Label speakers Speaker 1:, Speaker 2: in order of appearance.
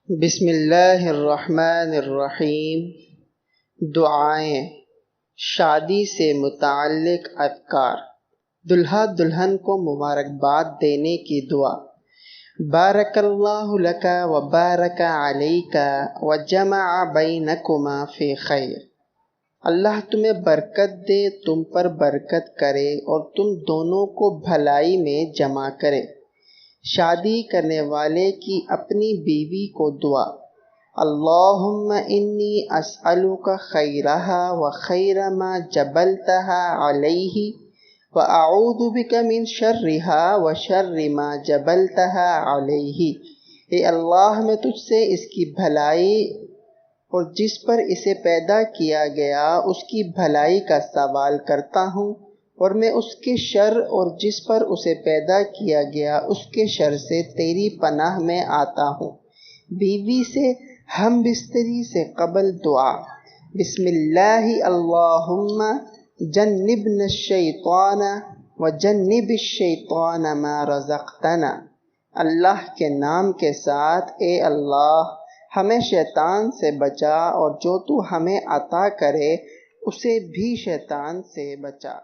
Speaker 1: بسم اللہ الرحمن الرحیم۔ دعائیں، شادی سے متعلق اذکار۔ دلہا دلہن کو مبارکباد دینے کی دعا۔ بارک اللہ لک و بارک علیک و جمع بینکما فی خیر۔ اللہ تمہیں برکت دے، تم پر برکت کرے اور تم دونوں کو بھلائی میں جمع کرے۔ شادی کرنے والے کی اپنی بیوی کو دعا۔ اللہم انی اسألک خیرہا و خیر ما جبلتہا علیہ و اعوذ بک من شرہا و شر ما جبلتہا علیہ۔ اے اللہ، میں تجھ سے اس کی بھلائی اور جس پر اسے پیدا کیا گیا اس کی بھلائی کا سوال کرتا ہوں، اور میں اس کے شر اور جس پر اسے پیدا کیا گیا اس کے شر سے تیری پناہ میں آتا ہوں۔ بیوی سے ہم بستری سے قبل دعا۔ بسم اللہ اللہم جنبنا الشیطان و جنب الشیطان ما رزقتنا۔ اللہ کے نام کے ساتھ، اے اللہ، ہمیں شیطان سے بچا اور جو تو ہمیں عطا کرے اسے بھی شیطان سے بچا۔